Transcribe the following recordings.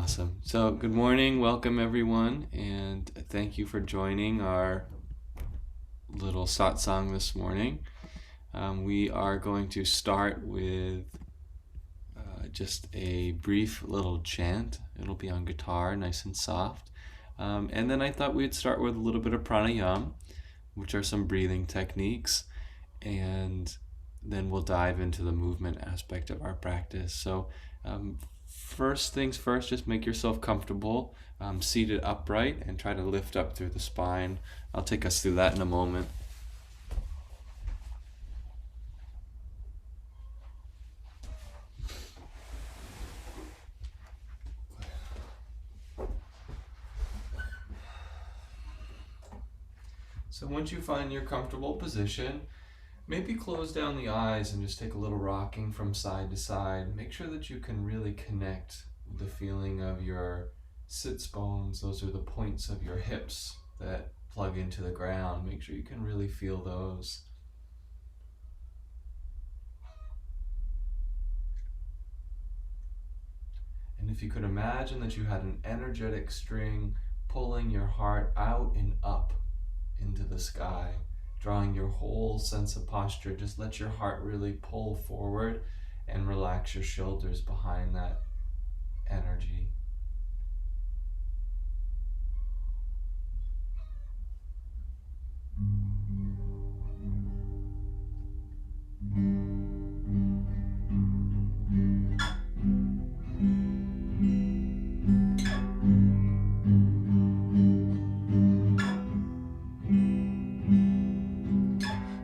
Awesome. So, good morning. Welcome, everyone. And thank you for joining our little satsang this morning. We are going to start with just a brief little chant. It'll be on guitar, nice and soft. And then I thought we'd start with a little bit of pranayama, which are some breathing techniques. And then we'll dive into the movement aspect of our practice. So, first things first, just make yourself comfortable, seated upright, and try to lift up through the spine. I'll take us through that in a moment. So once you find your comfortable position, maybe close down the eyes and just take a little rocking from side to side. Make sure that you can really connect with the feeling of your sits bones. Those are the points of your hips that plug into the ground. Make sure you can really feel those. And if you could imagine that you had an energetic string pulling your heart out and up into the sky, drawing your whole sense of posture, just let your heart really pull forward and relax your shoulders behind that energy.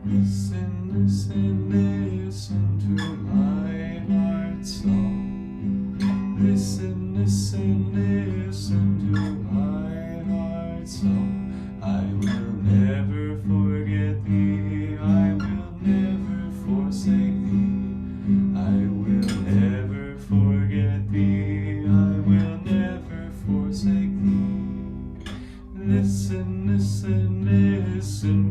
Listen to my heart song. Listen to my heart song. I will never forget thee. I will never forsake thee. I will never forget thee. I will never forsake thee. Listen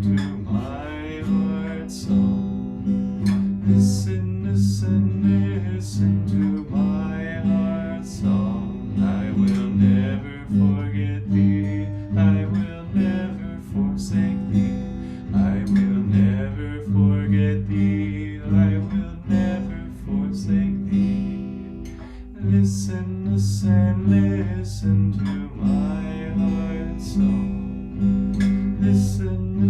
to my heart song. Listen to my heart song. I will never forget thee. I will never forsake thee. I will never forget thee. I will never forsake thee. Listen to my heart song. Listen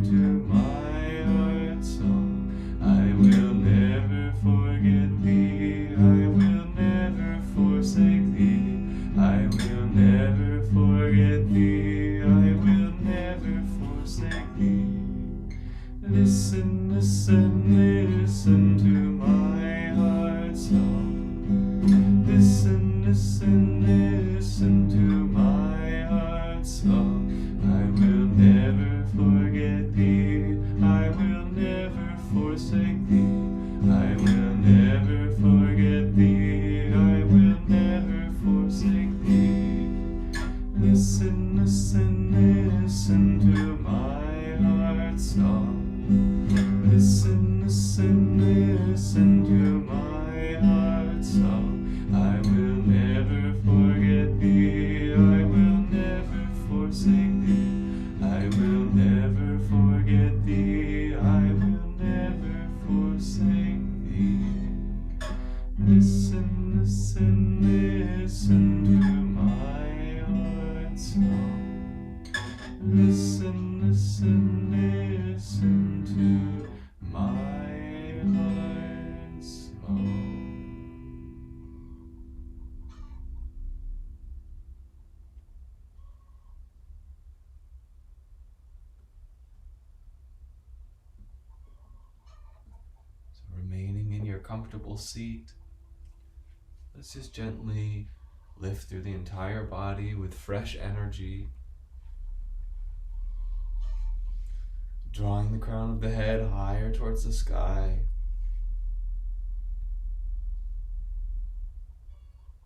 to my heart song. I will never forget thee. I will never forsake thee. I will never forget thee. I will never forsake thee. Listen to my heart song. Listen to my heart song. I will never forget thee. I will never forsake thee. I will never forget thee. I will never forsake thee. Listen to my heart song. Listen to my heart song. I will never forget thee. I will never forsake thee. I will never forget thee. I will never forsake thee. Listen to my heart song. Listen to my heart song. So remaining in your comfortable seat, let's just gently lift through the entire body with fresh energy, drawing the crown of the head higher towards the sky.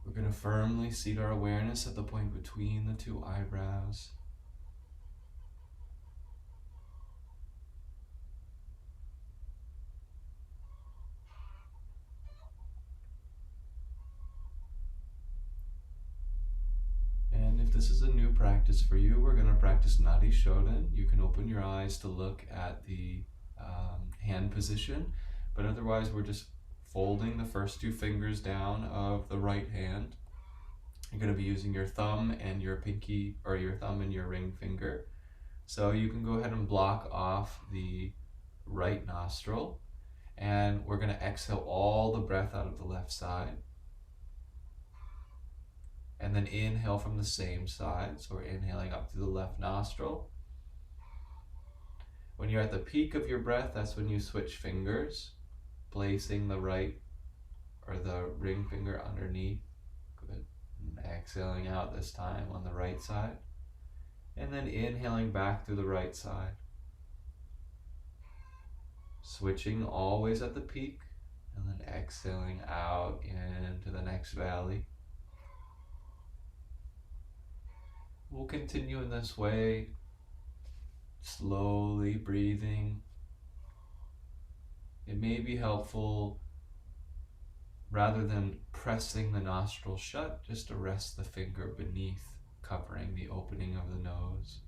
We're going to firmly seat our awareness at the point between the two eyebrows. practice for you. We're going to practice Nadi Shodan. You can open your eyes to look at the hand position, but otherwise we're just folding the first two fingers down of the right hand. You're going to be using your thumb and your pinky, or your thumb and your ring finger. So you can go ahead and block off the right nostril, and we're going to exhale all the breath out of the left side. And then inhale from the same side. So we're inhaling up through the left nostril. When you're at the peak of your breath, that's when you switch fingers, placing the right or the ring finger underneath. Good. And exhaling out this time on the right side. And then inhaling back through the right side. Switching always at the peak, and then exhaling out into the next valley. We'll continue in this way, slowly breathing. It may be helpful, rather than pressing the nostril shut, just to rest the finger beneath, covering the opening of the nose.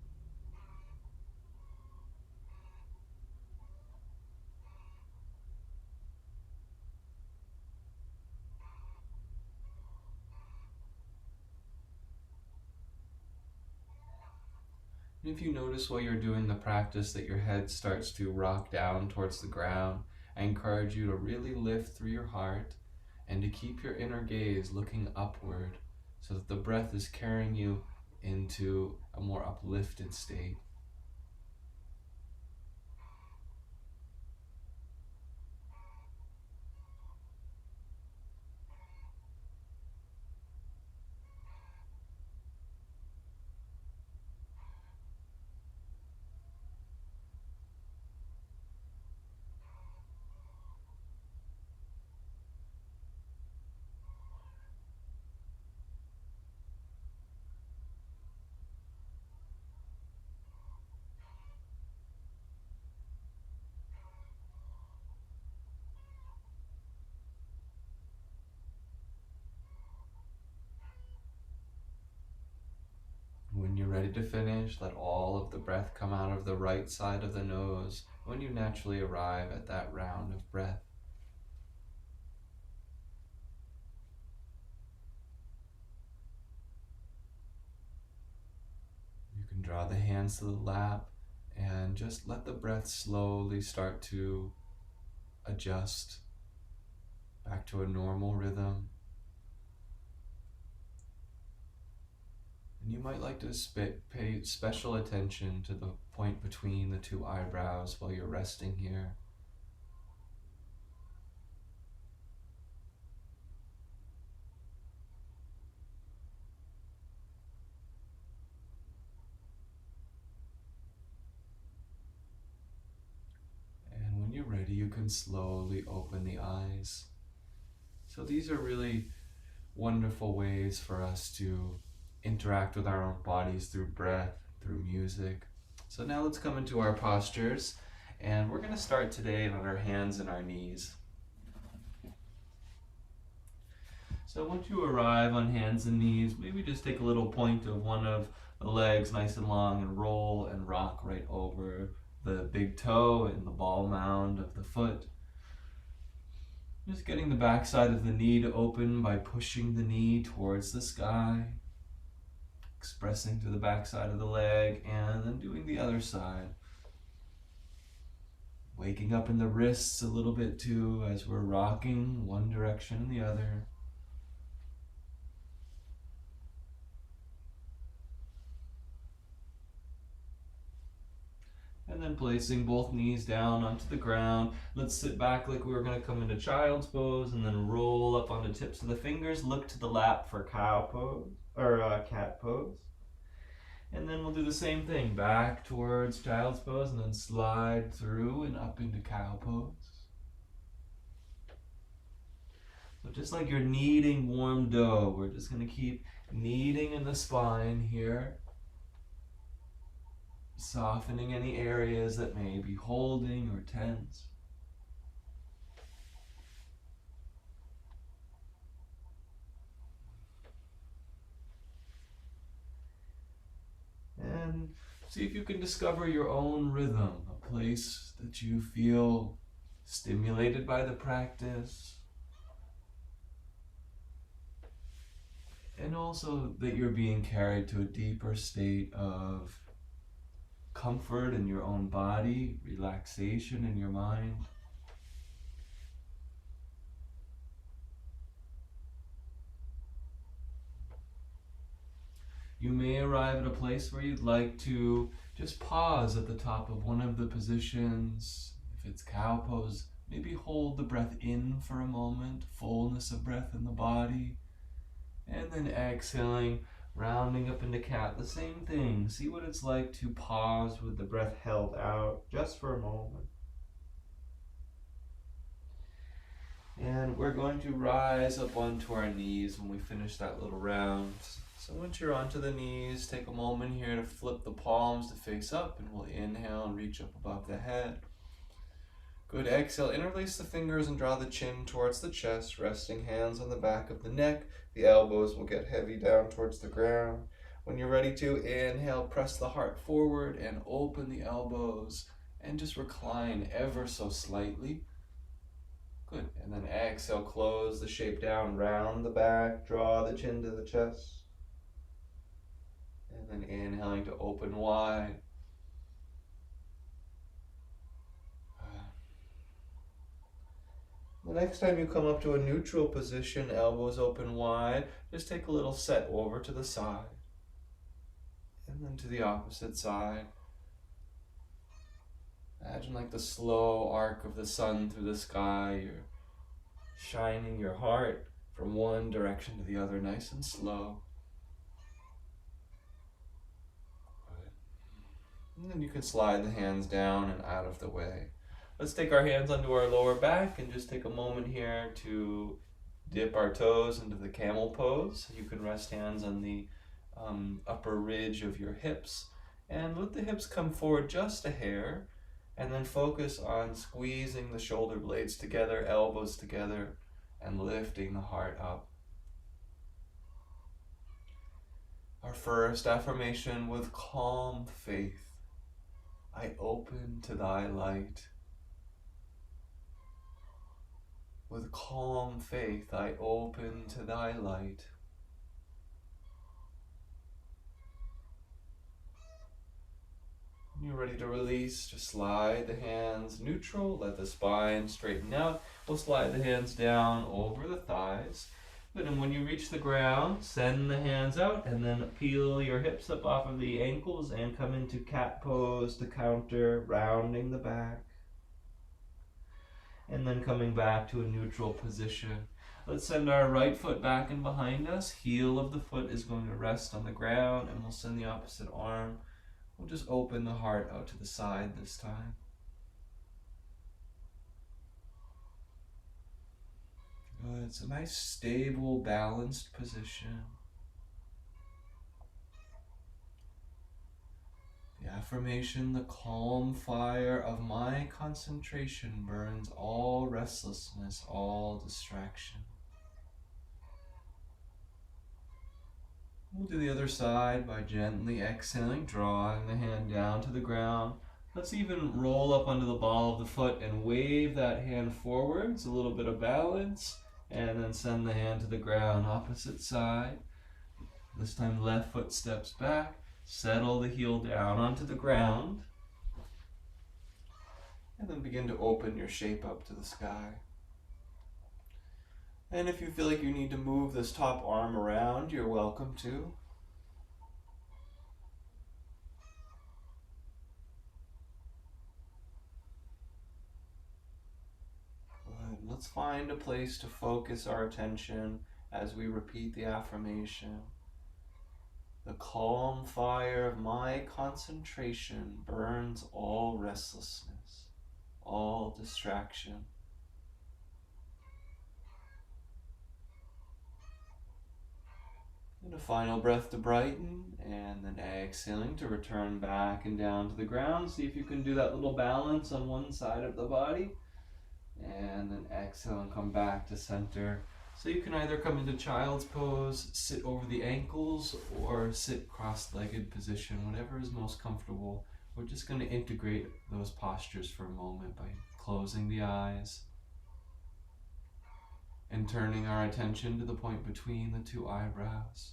And if you notice while you're doing the practice that your head starts to rock down towards the ground, I encourage you to really lift through your heart and to keep your inner gaze looking upward so that the breath is carrying you into a more uplifted state. When you're ready to finish, let all of the breath come out of the right side of the nose when you naturally arrive at that round of breath. You can draw the hands to the lap and just let the breath slowly start to adjust back to a normal rhythm. And you might like to pay special attention to the point between the two eyebrows while you're resting here. And when you're ready, you can slowly open the eyes. So these are really wonderful ways for us to interact with our own bodies through breath, through music. So now let's come into our postures, and we're going to start today on our hands and our knees. So once you arrive on hands and knees, maybe just take a little point of one of the legs nice and long and roll and rock right over the big toe and the ball mound of the foot. Just getting the back side of the knee to open by pushing the knee towards the sky, expressing through the back side of the leg, and then doing the other side. Waking up in the wrists a little bit too as we're rocking one direction and the other. And then placing both knees down onto the ground. Let's sit back like we were going to come into child's pose, and then roll up on the tips of the fingers. Look to the lap for cow pose, or cat pose. And then we'll do the same thing, back towards child's pose, and then slide through and up into cow pose. So just like you're kneading warm dough, we're just going to keep kneading in the spine here. Softening any areas that may be holding or tense. See if you can discover your own rhythm, a place that you feel stimulated by the practice, and also that you're being carried to a deeper state of comfort in your own body, relaxation in your mind. You may arrive at a place where you'd like to just pause at the top of one of the positions. If it's cow pose, maybe hold the breath in for a moment, fullness of breath in the body, and then exhaling, rounding up into cat. The same thing. See what it's like to pause with the breath held out just for a moment. And we're going to rise up onto our knees when we finish that little round. So once you're onto the knees, take a moment here to flip the palms to face up, and we'll inhale and reach up above the head. Good. Exhale, interlace the fingers and draw the chin towards the chest, resting hands on the back of the neck. The elbows will get heavy down towards the ground. When you're ready to, inhale, press the heart forward and open the elbows and just recline ever so slightly. Good. And then exhale, close the shape down, round the back, draw the chin to the chest. And then inhaling to open wide. The next time you come up to a neutral position, elbows open wide, just take a little set over to the side. And then to the opposite side. Imagine like the slow arc of the sun through the sky. You're shining your heart from one direction to the other, nice and slow. Good. And then you can slide the hands down and out of the way. Let's take our hands onto our lower back and just take a moment here to dip our toes into the camel pose. You can rest hands on the upper ridge of your hips and let the hips come forward just a hair, and then focus on squeezing the shoulder blades together, elbows together, and lifting the heart up. Our first affirmation: with calm faith, I open to thy light. With calm faith, I open to thy light. When you're ready to release, just slide the hands neutral, let the spine straighten out. We'll slide the hands down over the thighs. Good, and when you reach the ground, send the hands out and then peel your hips up off of the ankles and come into cat pose to counter, rounding the back. And then coming back to a neutral position. Let's send our right foot back and behind us. Heel of the foot is going to rest on the ground, and we'll send the opposite arm. We'll just open the heart out to the side this time. Good. It's a nice, stable, balanced position. The affirmation: the calm fire of my concentration burns all restlessness, all distraction. We'll do the other side by gently exhaling, drawing the hand down to the ground. Let's even roll up onto the ball of the foot and wave that hand forwards, a little bit of balance, and then send the hand to the ground, opposite side. This time left foot steps back. Settle the heel down onto the ground, and then begin to open your shape up to the sky. And if you feel like you need to move this top arm around, you're welcome to. Good. Let's find a place to focus our attention as we repeat the affirmation. The calm fire of my concentration burns all restlessness, all distraction. And a final breath to brighten, and then exhaling to return back and down to the ground. See if you can do that little balance on one side of the body. And then exhale and come back to center. So you can either come into child's pose, sit over the ankles, or sit cross-legged position, whatever is most comfortable. We're just going to integrate those postures for a moment by closing the eyes and turning our attention to the point between the two eyebrows.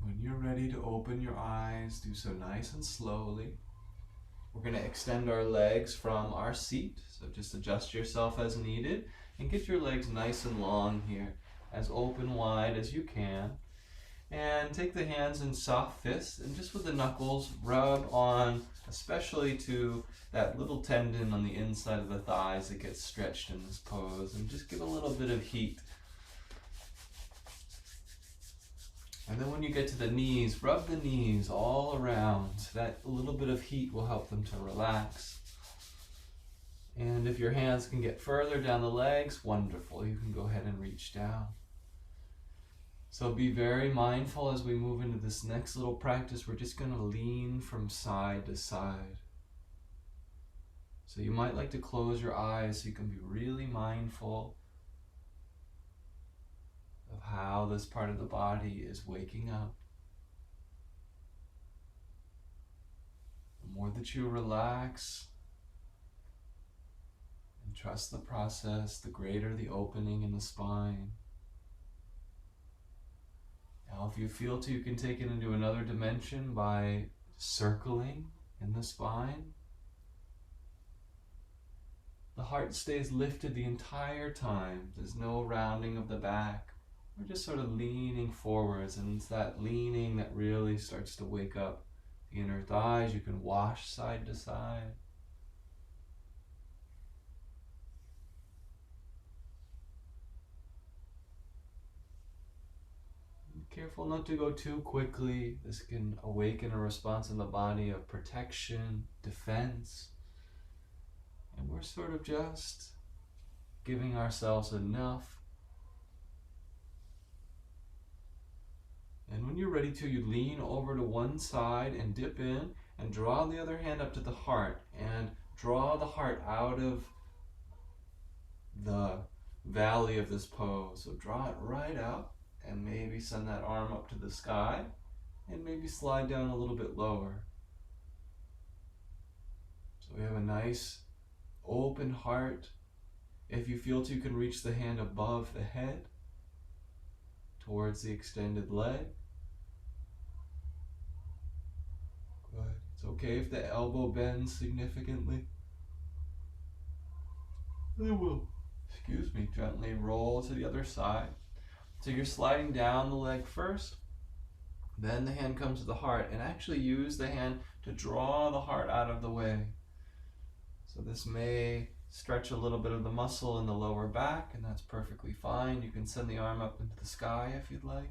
When you're ready to open your eyes, do so nice and slowly. We're going to extend our legs from our seat, so just adjust yourself as needed and get your legs nice and long here, as open wide as you can. And take the hands in soft fists and just with the knuckles rub on, especially to that little tendon on the inside of the thighs that gets stretched in this pose, and just give a little bit of heat. And then when you get to the knees, rub the knees all around. That little bit of heat will help them to relax. And if your hands can get further down the legs, wonderful. You can go ahead and reach down. So be very mindful as we move into this next little practice. We're just going to lean from side to side. So you might like to close your eyes so you can be really mindful of how this part of the body is waking up. The more that you relax and trust the process, the greater the opening in the spine. Now, if you feel to, you can take it into another dimension by circling in the spine. The heart stays lifted the entire time. There's no rounding of the back. We're just sort of leaning forwards, and it's that leaning that really starts to wake up the inner thighs. You can wash side to side. Be careful not to go too quickly. This can awaken a response in the body of protection, defense. And we're sort of just giving ourselves enough. And when you're ready to, you lean over to one side and dip in and draw the other hand up to the heart and draw the heart out of the valley of this pose. So draw it right out and maybe send that arm up to the sky and maybe slide down a little bit lower. So we have a nice open heart. If you feel to, you can reach the hand above the head towards the extended leg. Good. It's okay if the elbow bends significantly. Then we'll, gently roll to the other side. So you're sliding down the leg first, then the hand comes to the heart, and actually use the hand to draw the heart out of the way. So this may stretch a little bit of the muscle in the lower back, and that's perfectly fine. You can send the arm up into the sky if you'd like.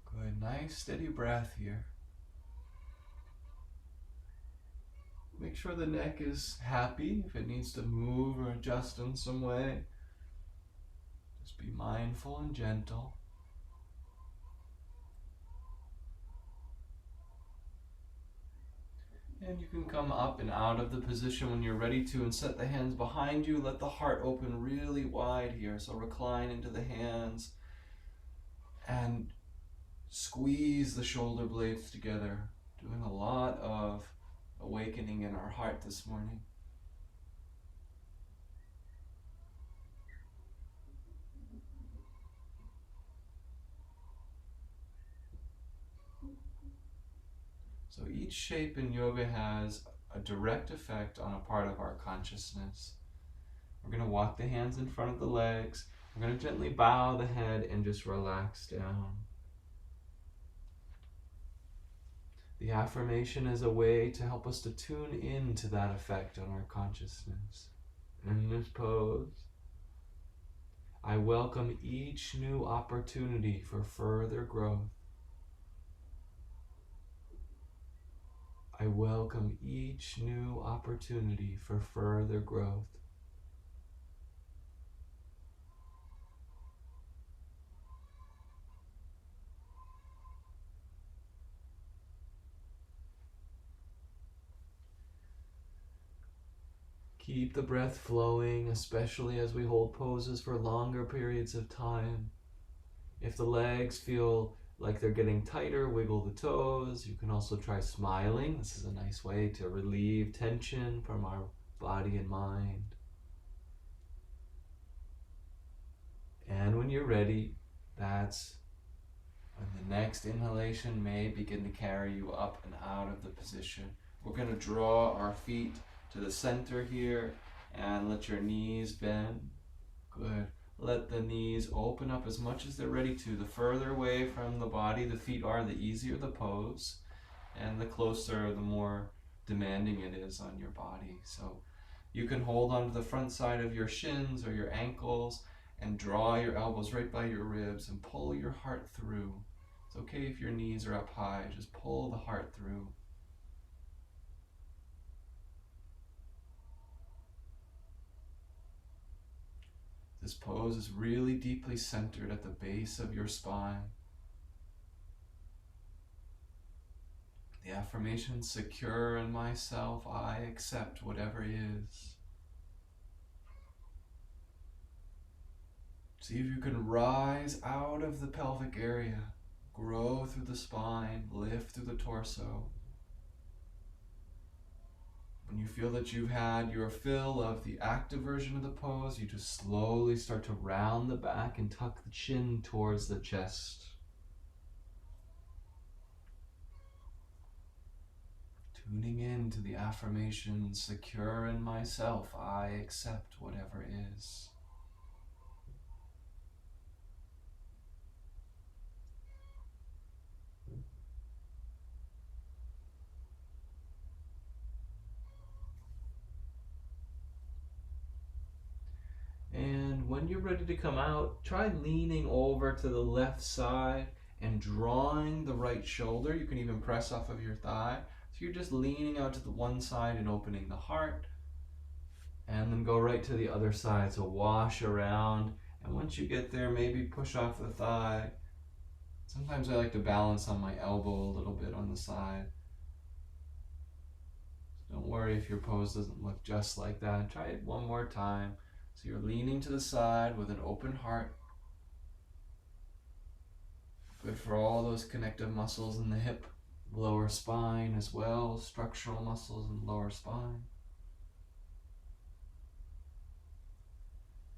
Good, nice steady breath here. Make sure the neck is happy. If it needs to move or adjust in some way, just be mindful and gentle. And you can come up and out of the position when you're ready to, and set the hands behind you. Let the heart open really wide here. So recline into the hands and squeeze the shoulder blades together. Doing a lot of awakening in our heart this morning. So each shape in yoga has a direct effect on a part of our consciousness. We're going to walk the hands in front of the legs. We're going to gently bow the head and just relax down. The affirmation is a way to help us to tune into that effect on our consciousness. In this pose, I welcome each new opportunity for further growth. I welcome each new opportunity for further growth. Keep the breath flowing, especially as we hold poses for longer periods of time. If the legs feel like they're getting tighter, wiggle the toes. You can also try smiling. This is a nice way to relieve tension from our body and mind. And when you're ready, that's when the next inhalation may begin to carry you up and out of the position. We're going to draw our feet to the center here and let your knees bend. Good. Let the knees open up as much as they're ready to. The further away from the body the feet are, the easier the pose, and the closer, the more demanding it is on your body. So you can hold onto the front side of your shins or your ankles and draw your elbows right by your ribs and pull your heart through. It's okay if your knees are up high, just pull the heart through. This pose is really deeply centered at the base of your spine. The affirmation, secure in myself, I accept whatever is. See if you can rise out of the pelvic area, grow through the spine, lift through the torso. When you feel that you've had your fill of the active version of the pose, you just slowly start to round the back and tuck the chin towards the chest. Tuning in to the affirmation, secure in myself, I accept whatever is. And when you're ready to come out, try leaning over to the left side and drawing the right shoulder. You can even press off of your thigh. So you're just leaning out to the one side and opening the heart. And then go right to the other side. So wash around. And once you get there, maybe push off the thigh. Sometimes I like to balance on my elbow a little bit on the side. Don't worry if your pose doesn't look just like that. Try it one more time. So you're leaning to the side with an open heart. Good for all those connective muscles in the hip, lower spine as well, structural muscles in the lower spine.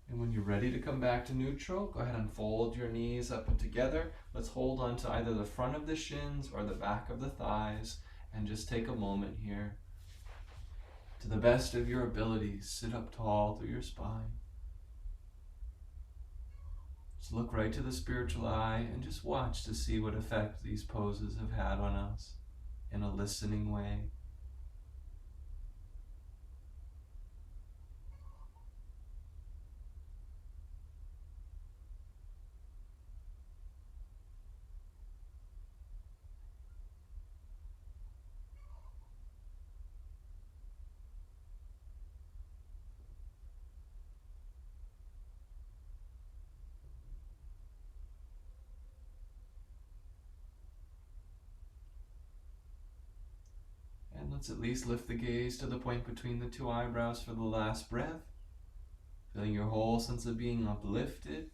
And when you're ready to come back to neutral, go ahead and fold your knees up and together. Let's hold on to either the front of the shins or the back of the thighs and just take a moment here. To the best of your abilities, sit up tall through your spine. Just look right to the spiritual eye and just watch to see what effect these poses have had on us in a listening way. And let's at least lift the gaze to the point between the two eyebrows for the last breath. Feeling your whole sense of being uplifted.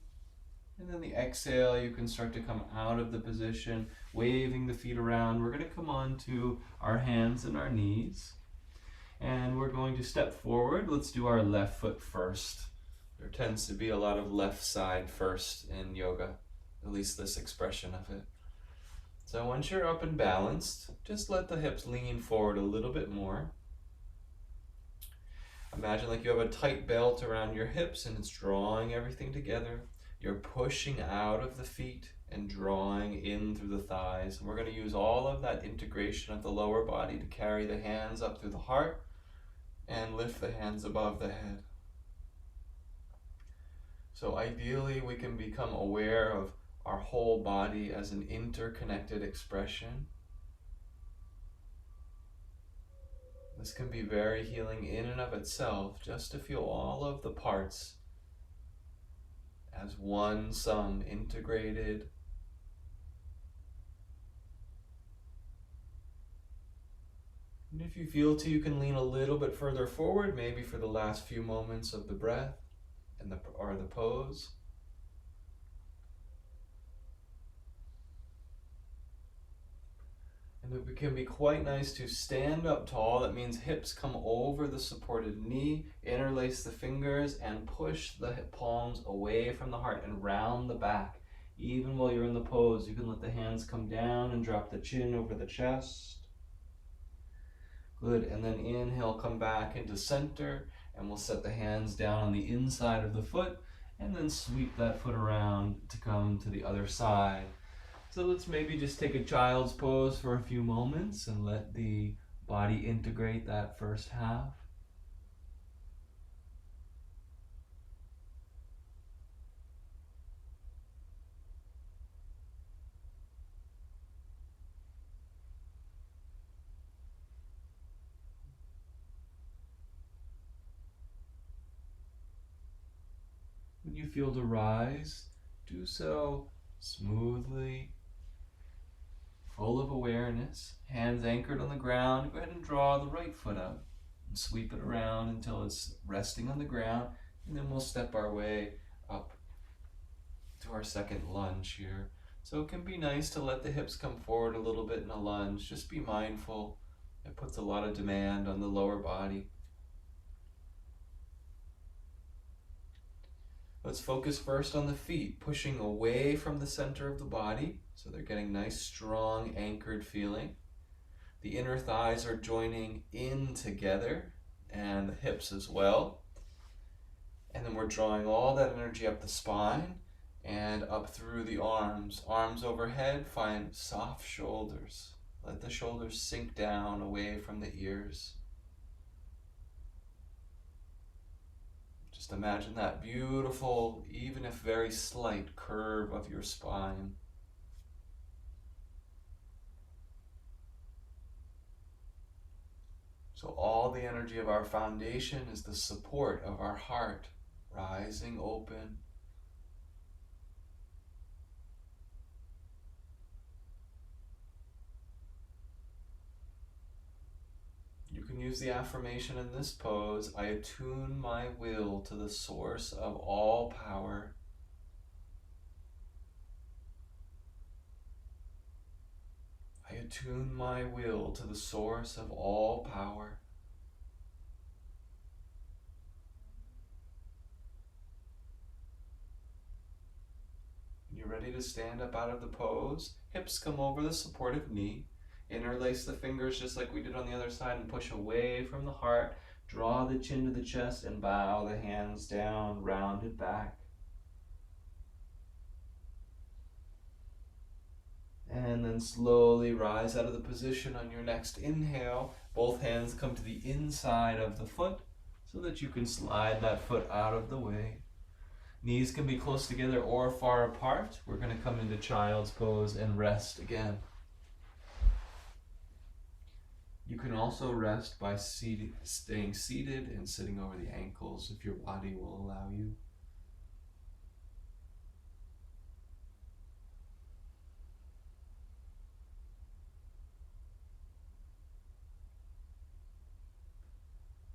And then the exhale, you can start to come out of the position, waving the feet around. We're going to come on to our hands and our knees. And we're going to step forward. Let's do our left foot first. There tends to be a lot of left side first in yoga, at least this expression of it. So once you're up and balanced, just let the hips lean forward a little bit more. Imagine like you have a tight belt around your hips and it's drawing everything together. You're pushing out of the feet and drawing in through the thighs. And we're going to use all of that integration of the lower body to carry the hands up through the heart and lift the hands above the head. So ideally we can become aware of our whole body as an interconnected expression. This can be very healing in and of itself, just to feel all of the parts as one sum integrated. And if you feel to, you can lean a little bit further forward, maybe for the last few moments of the breath and the pose. And it can be quite nice to stand up tall. That means hips come over the supported knee, interlace the fingers, and push the palms away from the heart and round the back. Even while you're in the pose, you can let the hands come down and drop the chin over the chest. Good, and then inhale, come back into center, and we'll set the hands down on the inside of the foot, and then sweep that foot around to come to the other side. So let's maybe just take a child's pose for a few moments and let the body integrate that first half. When you feel to rise, do so smoothly, full of awareness, hands anchored on the ground. Go ahead and draw the right foot up and sweep it around until it's resting on the ground, and then we'll step our way up to our second lunge here. So it can be nice to let the hips come forward a little bit in a lunge. Just be mindful. It puts a lot of demand on the lower body. Let's focus first on the feet, pushing away from the center of the body, so they're getting nice, strong, anchored feeling. The inner thighs are joining in together, and the hips as well. And then we're drawing all that energy up the spine and up through the arms. Arms overhead, find soft shoulders. Let the shoulders sink down away from the ears. Just imagine that beautiful, even if very slight, curve of your spine. So all the energy of our foundation is the support of our heart, rising open. You can use the affirmation in this pose: I attune my will to the source of all power. I attune my will to the source of all power. When you're ready to stand up out of the pose, hips come over the supportive knee. Interlace the fingers just like we did on the other side and push away from the heart. Draw the chin to the chest and bow the hands down, rounded back. And then slowly rise out of the position on your next inhale. Both hands come to the inside of the foot so that you can slide that foot out of the way. Knees can be close together or far apart. We're going to come into child's pose and rest again. You can also rest by staying seated and sitting over the ankles if your body will allow you.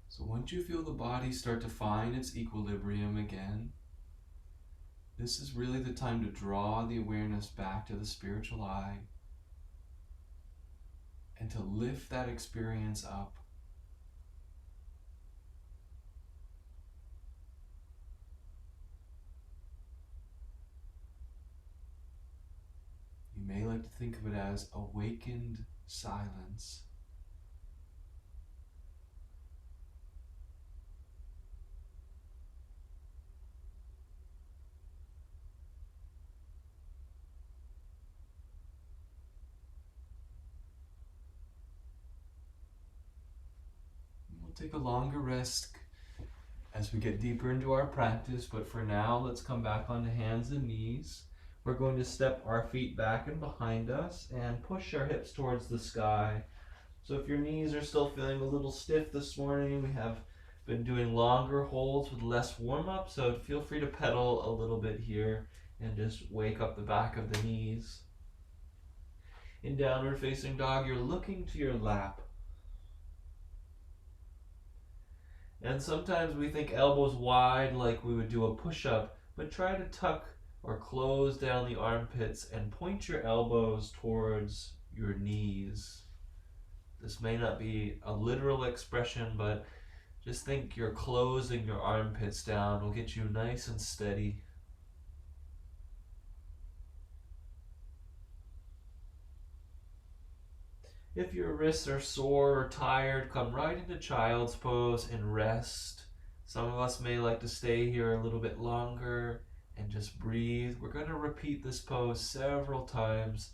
So once you feel the body start to find its equilibrium again, this is really the time to draw the awareness back to the spiritual eye and to lift that experience up. You may like to think of it as awakened silence. Take a longer rest as we get deeper into our practice, but for now, let's come back onto hands and knees. We're going to step our feet back and behind us and push our hips towards the sky. So if your knees are still feeling a little stiff this morning, we have been doing longer holds with less warm-up, so feel free to pedal a little bit here and just wake up the back of the knees. In downward facing dog, you're looking to your lap. And sometimes we think elbows wide like we would do a push-up, but try to tuck or close down the armpits and point your elbows towards your knees. This may not be a literal expression, but just think you're closing your armpits down. Will get you nice and steady. If your wrists are sore or tired, come right into child's pose and rest. Some of us may like to stay here a little bit longer and just breathe. We're going to repeat this pose several times.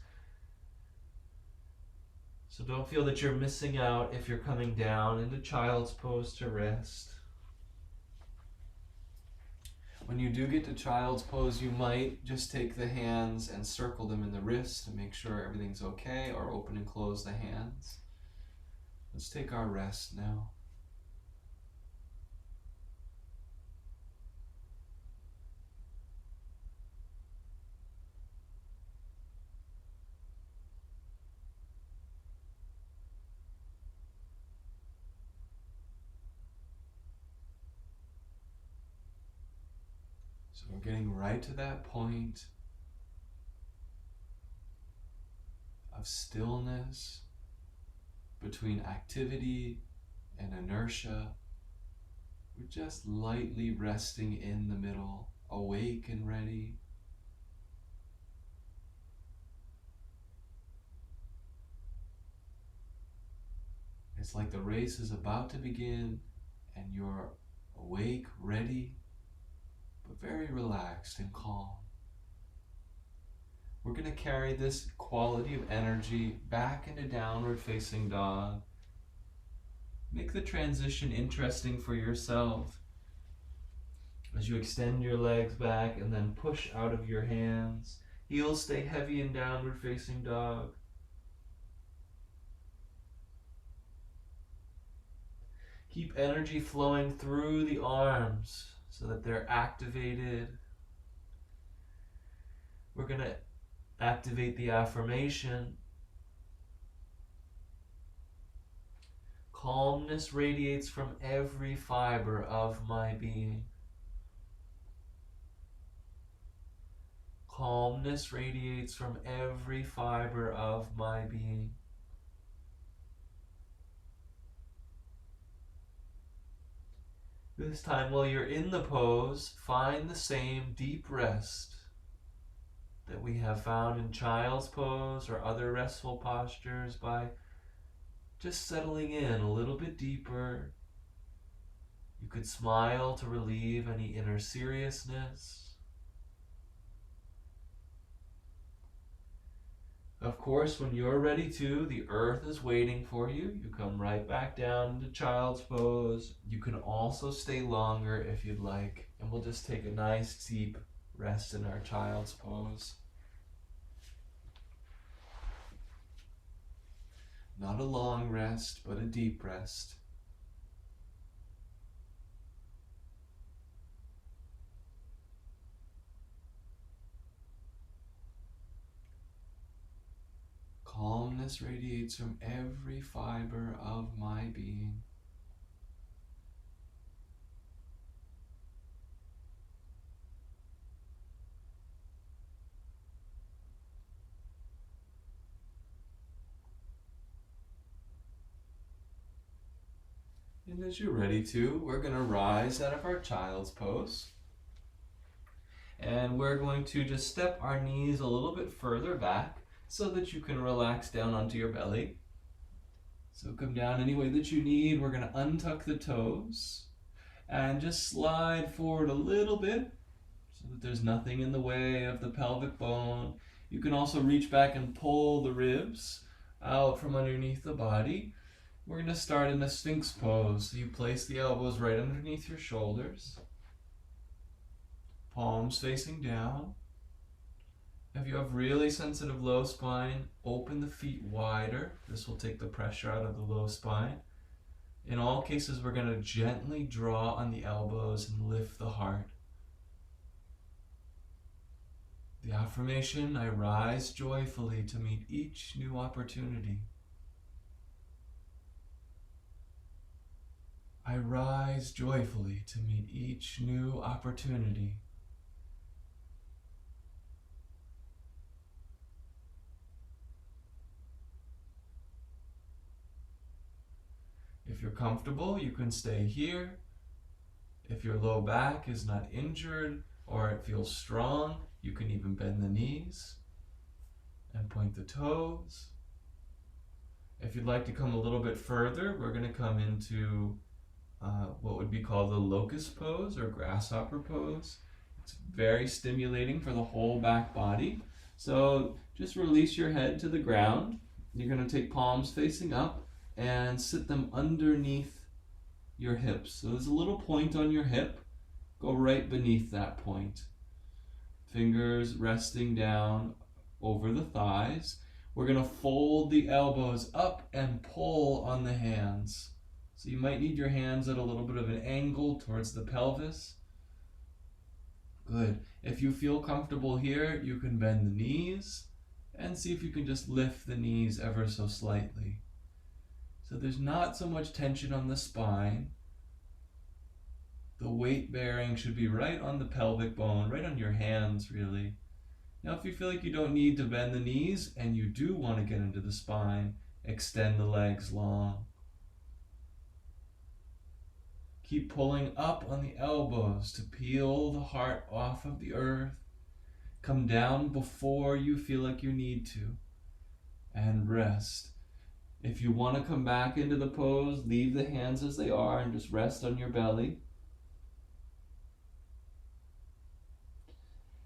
So don't feel that you're missing out if you're coming down into child's pose to rest. When you do get to child's pose, you might just take the hands and circle them in the wrist to make sure everything's okay, or open and close the hands. Let's take our rest now. So we're getting right to that point of stillness between activity and inertia. We're just lightly resting in the middle, awake and ready. It's like the race is about to begin and you're awake, ready, but very relaxed and calm. We're going to carry this quality of energy back into downward facing dog. Make the transition interesting for yourself as you extend your legs back and then push out of your hands. Heels stay heavy in downward facing dog. Keep energy flowing through the arms so that they're activated. We're going to activate the affirmation. Calmness radiates from every fiber of my being. Calmness radiates from every fiber of my being. This time, while you're in the pose, find the same deep rest that we have found in child's pose or other restful postures by just settling in a little bit deeper. You could smile to relieve any inner seriousness. Of course, when you're ready to, the earth is waiting for you. You come right back down into child's pose. You can also stay longer if you'd like, and we'll just take a nice deep rest in our child's pose. Not a long rest, but a deep rest. Calmness radiates from every fiber of my being. And as you're ready to, we're going to rise out of our child's pose. And we're going to just step our knees a little bit further back so that you can relax down onto your belly. So come down any way that you need. We're going to untuck the toes and just slide forward a little bit so that there's nothing in the way of the pelvic bone. You can also reach back and pull the ribs out from underneath the body. We're going to start in a Sphinx pose. So you place the elbows right underneath your shoulders, palms facing down, If you have really sensitive low spine, open the feet wider. This will take the pressure out of the low spine. In all cases, we're going to gently draw on the elbows and lift the heart. The affirmation, I rise joyfully to meet each new opportunity. I rise joyfully to meet each new opportunity. If you're comfortable, you can stay here. If your low back is not injured or it feels strong, you can even bend the knees and point the toes. If you'd like to come a little bit further, we're going to come into what would be called the locust pose or grasshopper pose. It's very stimulating for the whole back body. So just release your head to the ground. You're going to take palms facing up and sit them underneath your hips. So there's a little point on your hip. Go right beneath that point. Fingers resting down over the thighs. We're going to fold the elbows up and pull on the hands. So you might need your hands at a little bit of an angle towards the pelvis. Good. If you feel comfortable here, you can bend the knees and see if you can just lift the knees ever so slightly. So there's not so much tension on the spine. The weight bearing should be right on the pelvic bone, right on your hands really. Now if you feel like you don't need to bend the knees and you do want to get into the spine, extend the legs long. Keep pulling up on the elbows to peel the heart off of the earth. Come down before you feel like you need to. And rest. If you want to come back into the pose, leave the hands as they are and just rest on your belly.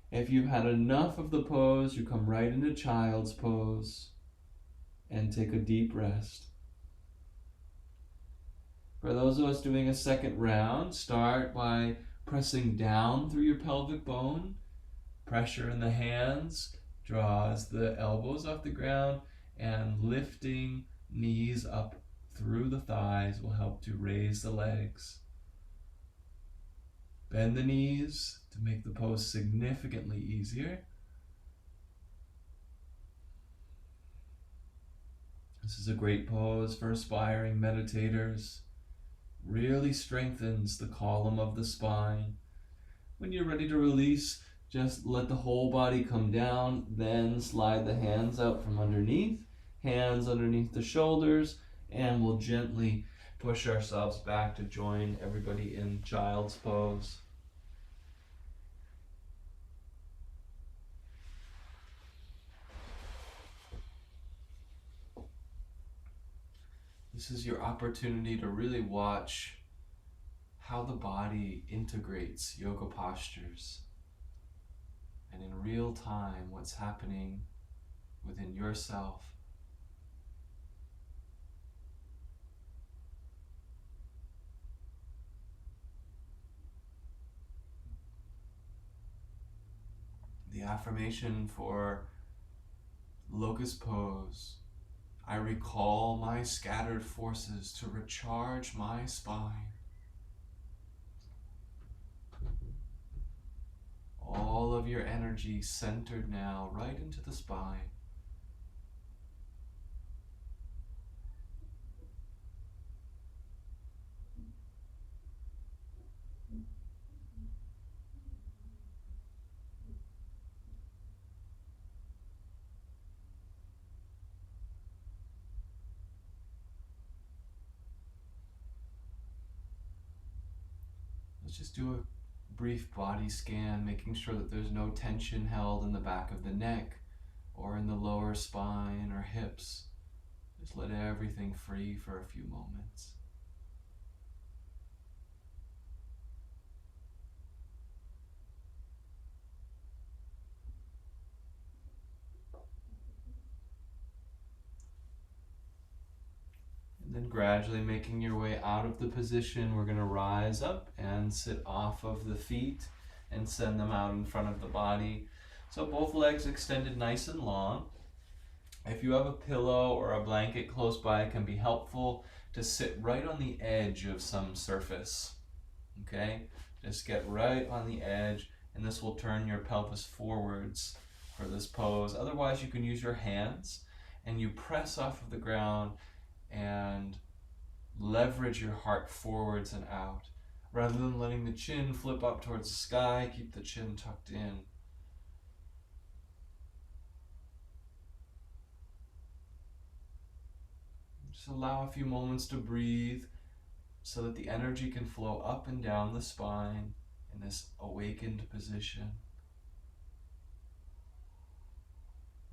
If you've had enough of the pose, you come right into child's pose and take a deep rest. For those of us doing a second round, start by pressing down through your pelvic bone. Pressure in the hands draws the elbows off the ground, and lifting knees up through the thighs will help to raise the legs. Bend the knees to make the pose significantly easier. This is a great pose for aspiring meditators. Really strengthens the column of the spine. When you're ready to release, just let the whole body come down, then slide the hands out from underneath, hands underneath the shoulders, and we'll gently push ourselves back to join everybody in child's pose. This is your opportunity to really watch how the body integrates yoga postures, and in real time what's happening within yourself. The affirmation for locust pose: I recall my scattered forces to recharge my spine. All of your energy centered now right into the spine. Let's just do a brief body scan, making sure that there's no tension held in the back of the neck or in the lower spine or hips. Just let everything free for a few moments. And then gradually making your way out of the position, we're going to rise up and sit off of the feet and send them out in front of the body. So both legs extended nice and long. If you have a pillow or a blanket close by, it can be helpful to sit right on the edge of some surface. Okay? Just get right on the edge, and this will turn your pelvis forwards for this pose. Otherwise, you can use your hands and you press off of the ground and leverage your heart forwards and out. Rather than letting the chin flip up towards the sky, keep the chin tucked in. Just allow a few moments to breathe so that the energy can flow up and down the spine in this awakened position.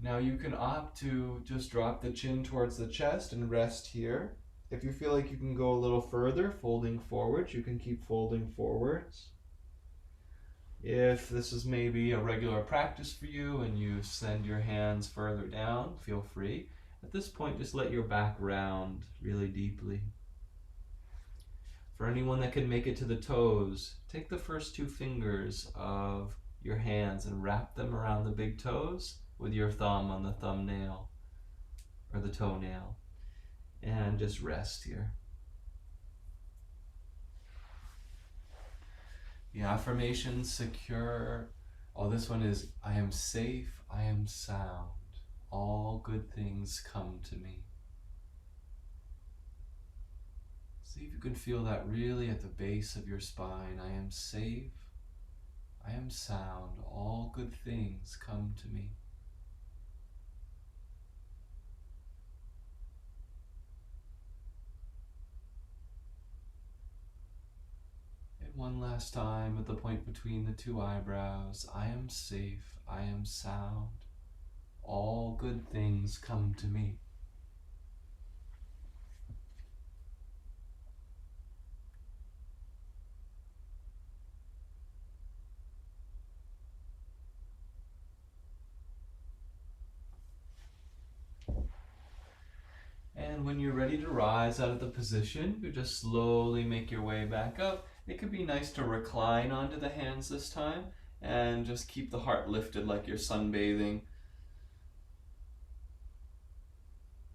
Now you can opt to just drop the chin towards the chest and rest here. If you feel like you can go a little further, folding forwards, you can keep folding forwards. If this is maybe a regular practice for you and you send your hands further down, feel free. At this point, just let your back round really deeply. For anyone that can make it to the toes, take the first two fingers of your hands and wrap them around the big toes with your thumb on the thumbnail or the toenail, and just rest here. The affirmation secure. Oh, this one is, I am safe, I am sound. All good things come to me. See if you can feel that really at the base of your spine. I am safe, I am sound. All good things come to me. One last time at the point between the two eyebrows. I am safe, I am sound. All good things come to me. And when you're ready to rise out of the position, you just slowly make your way back up. It could be nice to recline onto the hands this time and just keep the heart lifted like you're sunbathing.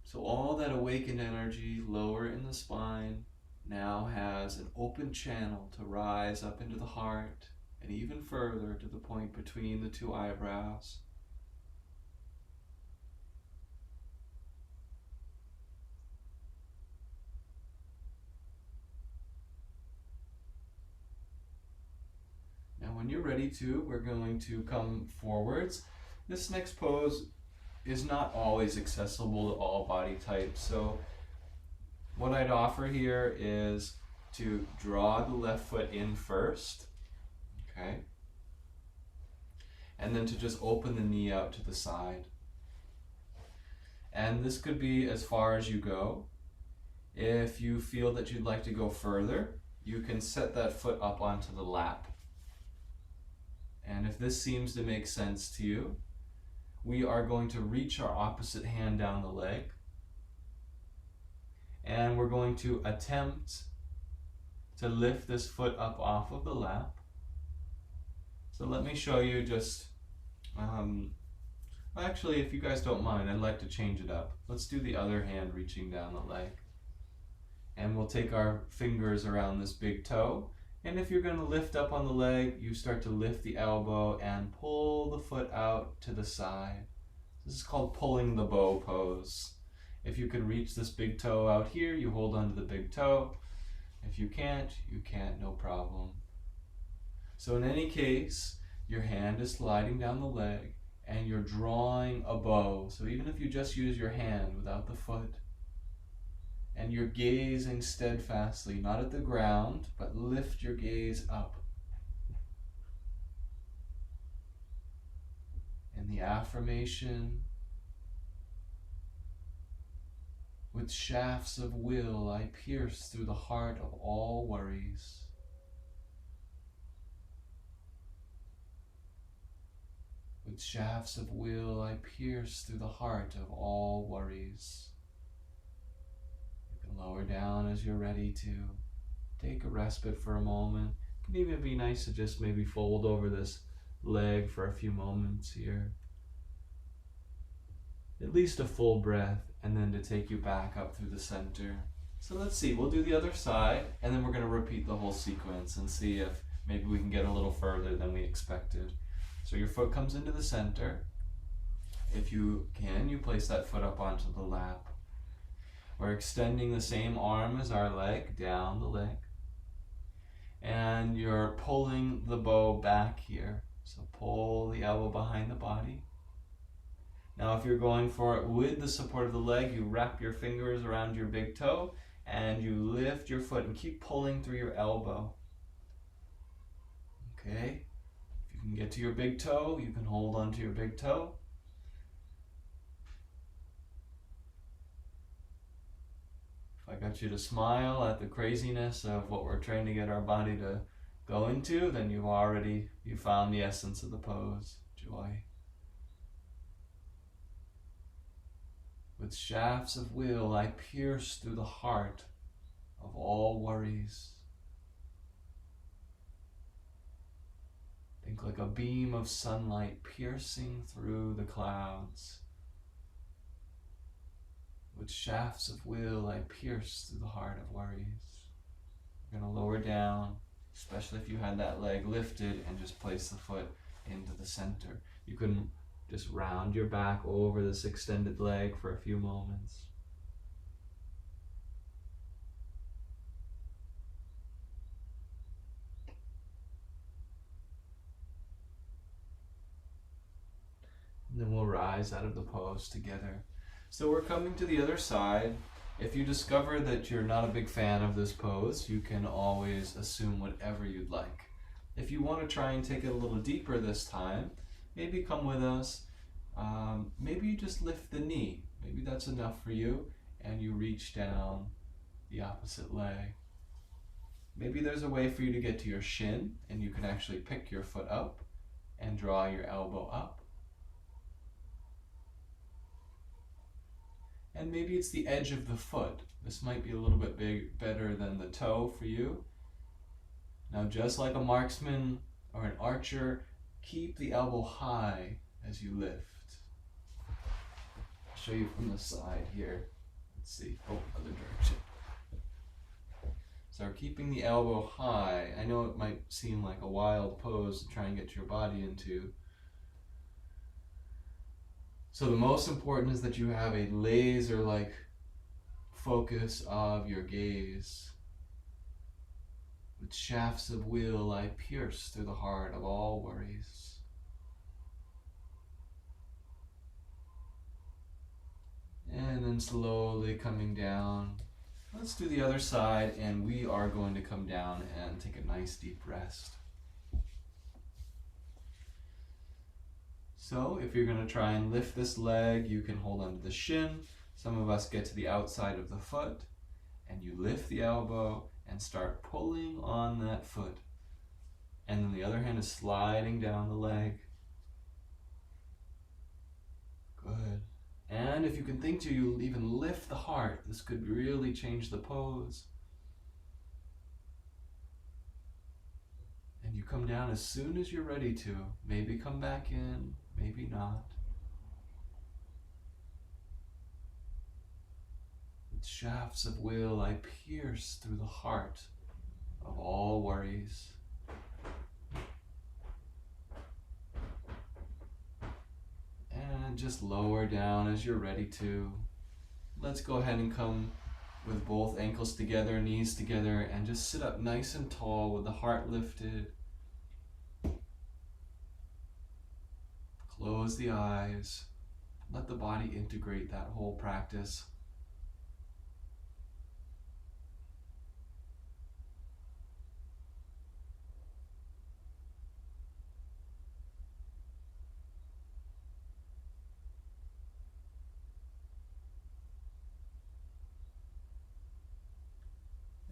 So all that awakened energy lower in the spine now has an open channel to rise up into the heart and even further to the point between the two eyebrows. When you're ready to, we're going to come forwards. This next pose is not always accessible to all body types, so what I'd offer here is to draw the left foot in first, okay? And then to just open the knee out to the side. And this could be as far as you go. If you feel that you'd like to go further, you can set that foot up onto the lap. And if this seems to make sense to you, we are going to reach our opposite hand down the leg. And we're going to attempt to lift this foot up off of the lap. So let me show you just, actually, if you guys don't mind, I'd like to change it up. Let's do the other hand reaching down the leg. And we'll take our fingers around this big toe. And if you're going to lift up on the leg, you start to lift the elbow and pull the foot out to the side. This is called pulling the bow pose. If you can reach this big toe out here, you hold onto the big toe. If you can't, no problem. So in any case, your hand is sliding down the leg and you're drawing a bow. So even if you just use your hand without the foot, and you're gazing steadfastly, not at the ground, but lift your gaze up. And the affirmation, with shafts of will I pierce through the heart of all worries. With shafts of will I pierce through the heart of all worries. Lower down as you're ready to. Take a respite for a moment. It can even be nice to just maybe fold over this leg for a few moments here. At least a full breath, and then to take you back up through the center. So let's see, we'll do the other side, and then we're going to repeat the whole sequence and see if maybe we can get a little further than we expected. So your foot comes into the center. If you can, you place that foot up onto the lap. We're extending the same arm as our leg, down the leg. And you're pulling the bow back here. So pull the elbow behind the body. Now if you're going for it with the support of the leg, you wrap your fingers around your big toe and you lift your foot and keep pulling through your elbow. Okay? If you can get to your big toe, you can hold onto your big toe. If I got you to smile at the craziness of what we're trying to get our body to go into, then you found the essence of the pose. Joy. With shafts of will, I pierce through the heart of all worries. Think like a beam of sunlight piercing through the clouds. With shafts of will, I pierce through the heart of worries. We're going to lower down, especially if you had that leg lifted, and just place the foot into the center. You can just round your back over this extended leg for a few moments. And then we'll rise out of the pose together. So we're coming to the other side. If you discover that you're not a big fan of this pose, you can always assume whatever you'd like. If you want to try and take it a little deeper this time, maybe come with us. Maybe you just lift the knee. Maybe that's enough for you, and you reach down the opposite leg. Maybe there's a way for you to get to your shin, and you can actually pick your foot up and draw your elbow up. And maybe it's the edge of the foot. This might be a little bit better than the toe for you. Now, just like a marksman or an archer, keep the elbow high as you lift. I'll show you from the side here. Let's see. Oh, other direction. So we're keeping the elbow high. I know it might seem like a wild pose to try and get your body into. So the most important is that you have a laser-like focus of your gaze. With shafts of will, I pierce through the heart of all worries. And then slowly coming down. Let's do the other side, and we are going to come down and take a nice deep rest. So if you're going to try and lift this leg, you can hold onto the shin. Some of us get to the outside of the foot, and you lift the elbow and start pulling on that foot. And then the other hand is sliding down the leg. Good. And if you can think to, you'll even lift the heart. This could really change the pose. And you come down as soon as you're ready to. Maybe come back in, maybe not. With shafts of will, I pierce through the heart of all worries. And just lower down as you're ready to. Let's go ahead and come with both ankles together, knees together, and just sit up nice and tall with the heart lifted. Close the eyes. Let the body integrate that whole practice.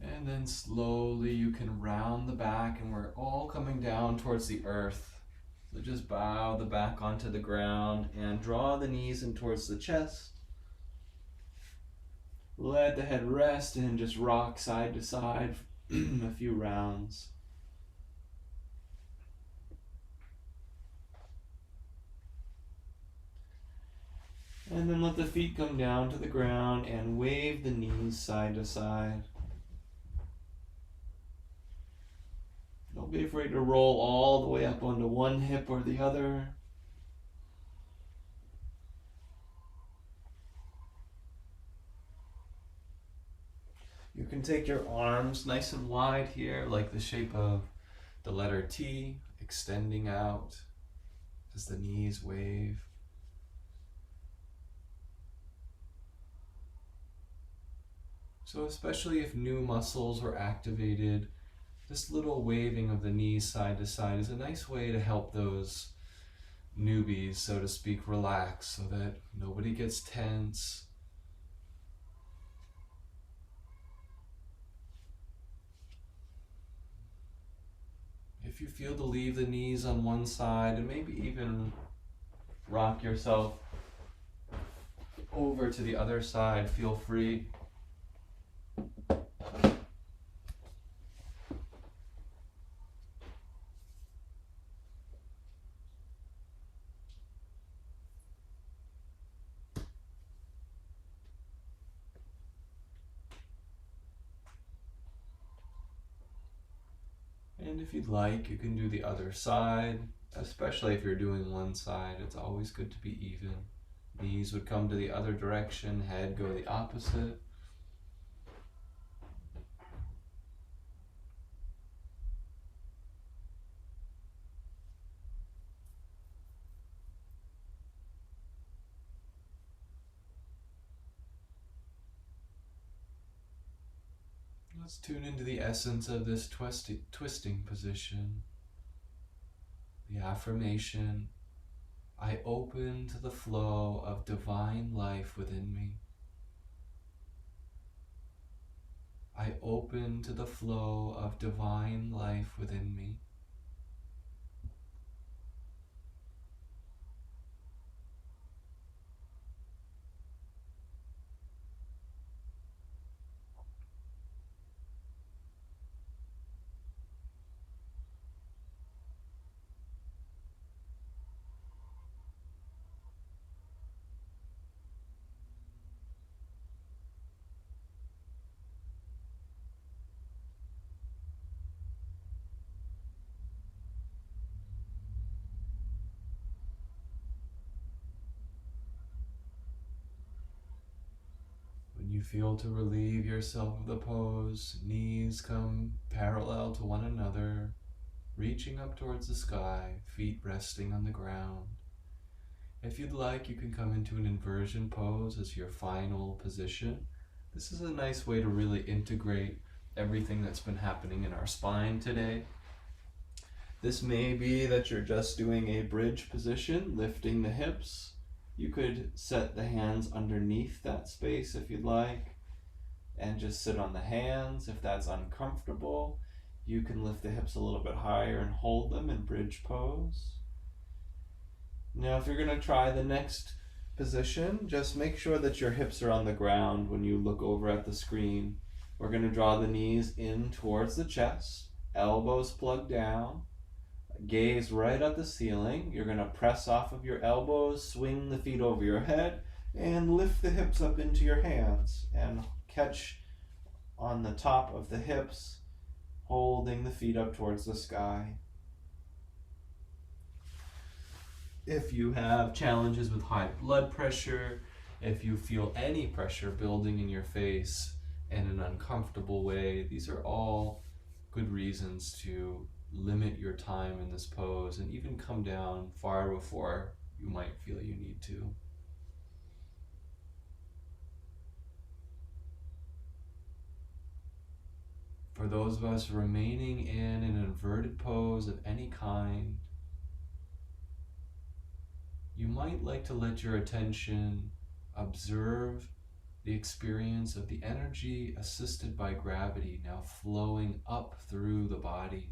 And then slowly you can round the back, and we're all coming down towards the earth. So just bow the back onto the ground and draw the knees in towards the chest. Let the head rest and just rock side to side a few rounds. And then let the feet come down to the ground and wave the knees side to side. Don't be afraid to roll all the way up onto one hip or the other. You can take your arms nice and wide here, like the shape of the letter T, extending out as the knees wave. So especially if new muscles are activated, this little waving of the knees side to side is a nice way to help those newbies, so to speak, relax so that nobody gets tense. If you feel to leave the knees on one side and maybe even rock yourself over to the other side, feel free. And if you'd like, you can do the other side, especially if you're doing one side. It's always good to be even. Knees would come to the other direction, head go the opposite. Let's tune into the essence of this twisting position. The affirmation, I open to the flow of divine life within me. I open to the flow of divine life within me. When you feel to relieve yourself of the pose, knees come parallel to one another, reaching up towards the sky, feet resting on the ground. If you'd like, you can come into an inversion pose as your final position. This is a nice way to really integrate everything that's been happening in our spine today. This may be that you're just doing a bridge position, lifting the hips. You could set the hands underneath that space if you'd like, and just sit on the hands if that's uncomfortable. You can lift the hips a little bit higher and hold them in bridge pose. Now, if you're going to try the next position, just make sure that your hips are on the ground when you look over at the screen. We're going to draw the knees in towards the chest, elbows plugged down, gaze right at the ceiling. You're going to press off of your elbows, swing the feet over your head, and lift the hips up into your hands and catch on the top of the hips, holding the feet up towards the sky. If you have challenges with high blood pressure, if you feel any pressure building in your face in an uncomfortable way, these are all good reasons to limit your time in this pose and even come down far before you might feel you need to. For those of us remaining in an inverted pose of any kind, you might like to let your attention observe the experience of the energy assisted by gravity now flowing up through the body.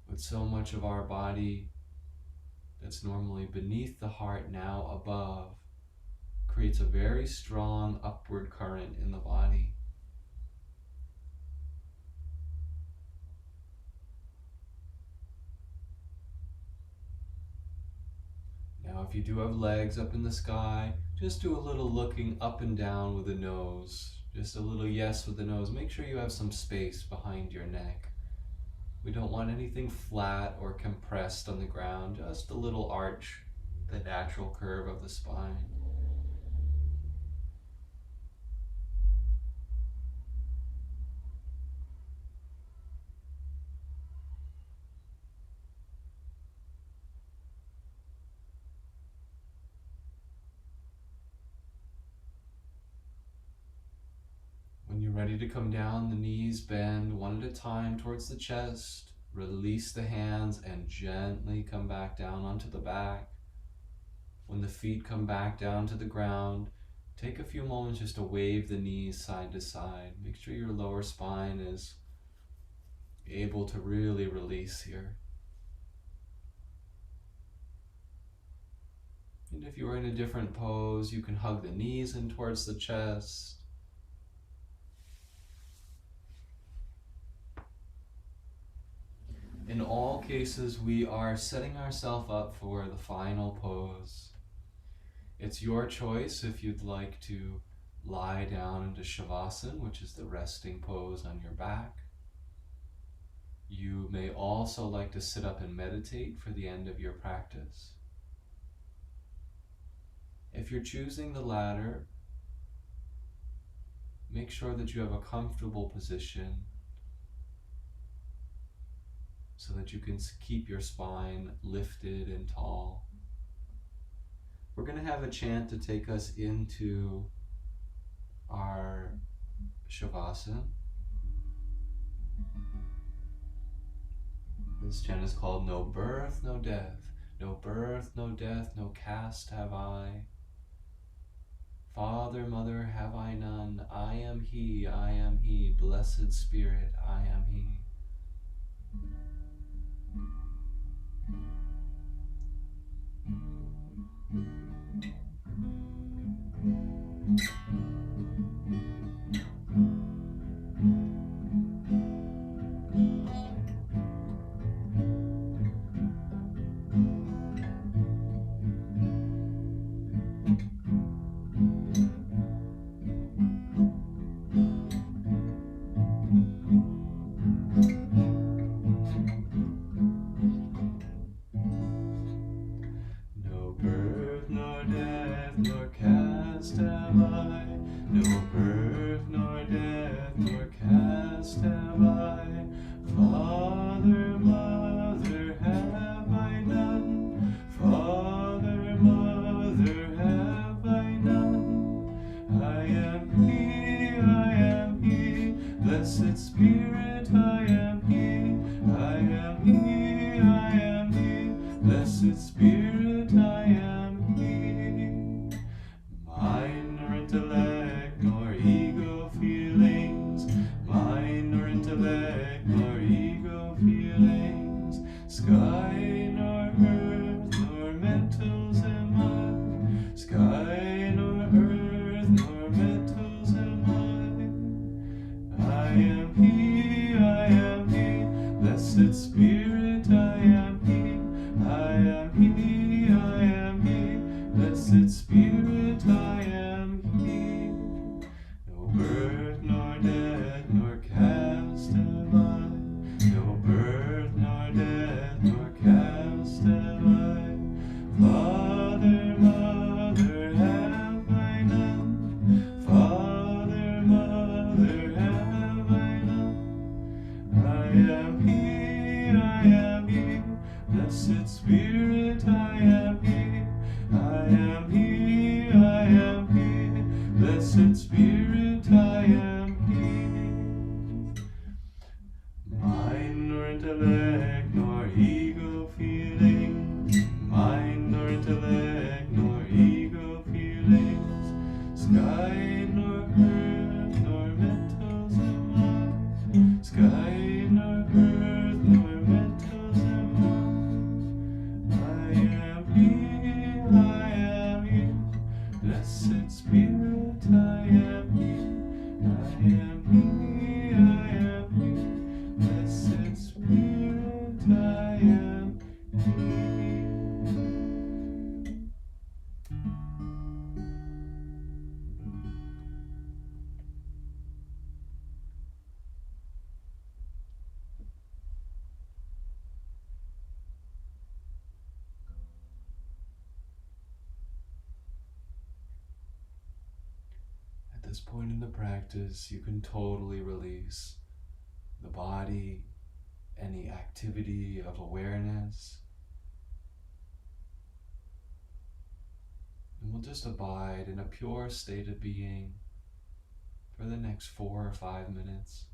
With so much of our body that's normally beneath the heart now above, creates a very strong upward current in the body. Now, if you do have legs up in the sky, just do a little looking up and down with the nose. Just a little yes with the nose. Make sure you have some space behind your neck. We don't want anything flat or compressed on the ground, just a little arch, the natural curve of the spine. When you're ready to come down, the knees bend one at a time towards the chest. Release the hands and gently come back down onto the back. When the feet come back down to the ground, take a few moments just to wave the knees side to side. Make sure your lower spine is able to really release here. And if you're in a different pose, you can hug the knees in towards the chest. In all cases, we are setting ourselves up for the final pose. It's your choice if you'd like to lie down into Shavasana, which is the resting pose on your back. You may also like to sit up and meditate for the end of your practice. If you're choosing the latter, make sure that you have a comfortable position so that you can keep your spine lifted and tall. We're going to have a chant to take us into our Shavasana. This chant is called No Birth, No Death. No birth, no death, no caste have I. Father, mother have I none. I am he, blessed spirit, I am he. Blessed Spirit, I am he, I am he, I am he. Blessed Spirit, I am he. Mind nor intellect nor ego feelings, mind nor intellect nor ego feelings, sky nor earth nor metals am I, sky nor earth nor metals am I am he, I am he, blessed Spirit, I am he, I am he, I am he, blessed Spirit, I am he. No birth nor death nor caste have I, no birth nor death nor caste have I. Father, mother have I none, Father, mother have I none. I am he, blessed Spirit, I am he, I am he, I am he, blessed Spirit, I am he. Mind nor intellect nor ego feelings, mind nor intellect nor ego feelings, sky nor earth nor metals am I, sky nor earth nor metals am I am he, blessed Spirit, I am he, I am he, blessed Spirit, I am he. this point in the practice, you can totally release the body, any activity of awareness, and we'll just abide in a pure state of being for the next 4 or 5 minutes.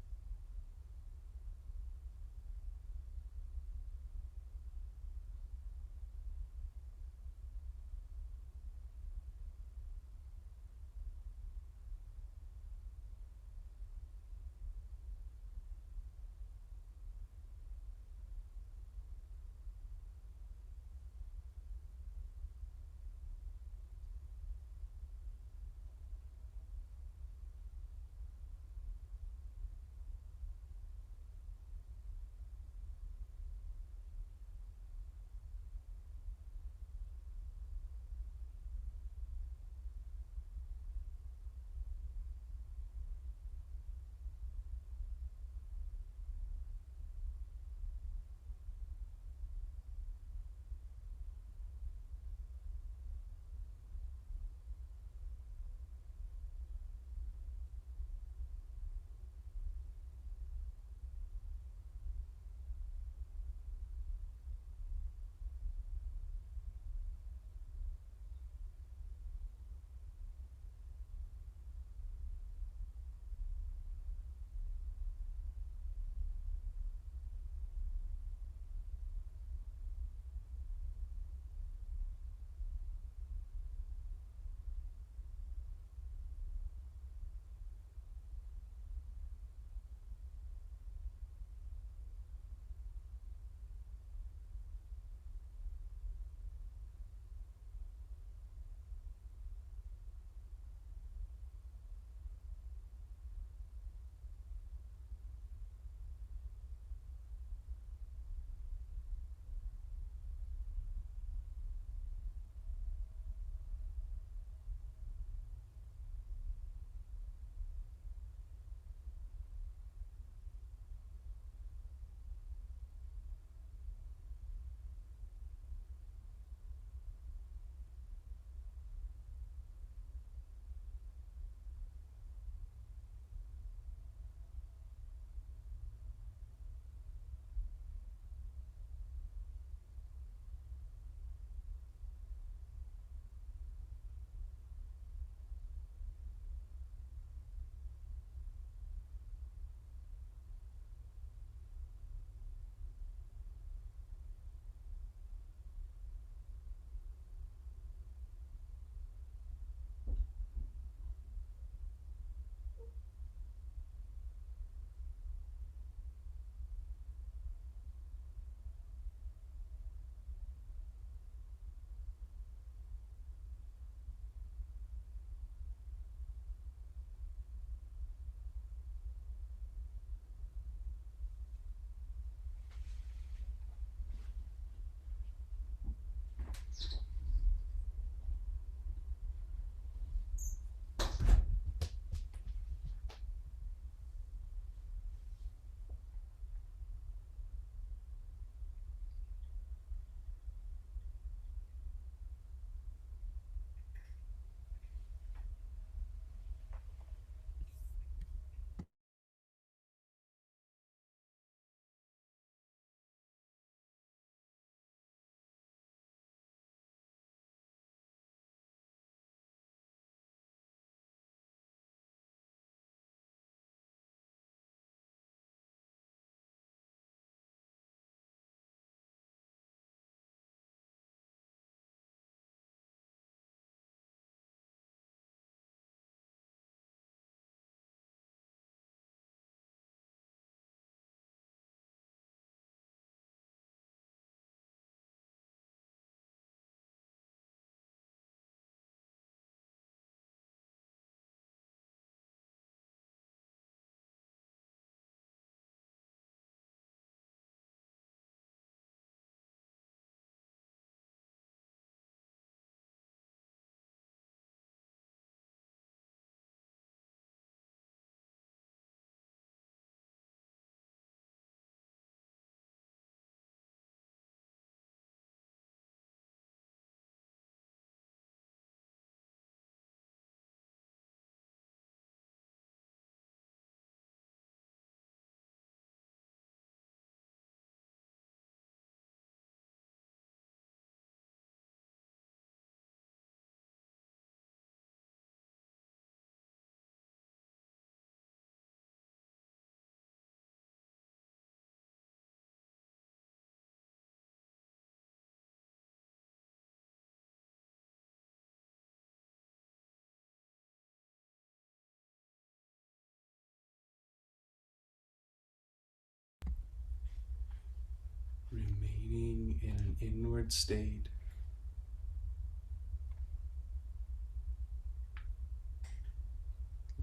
remaining in an inward state.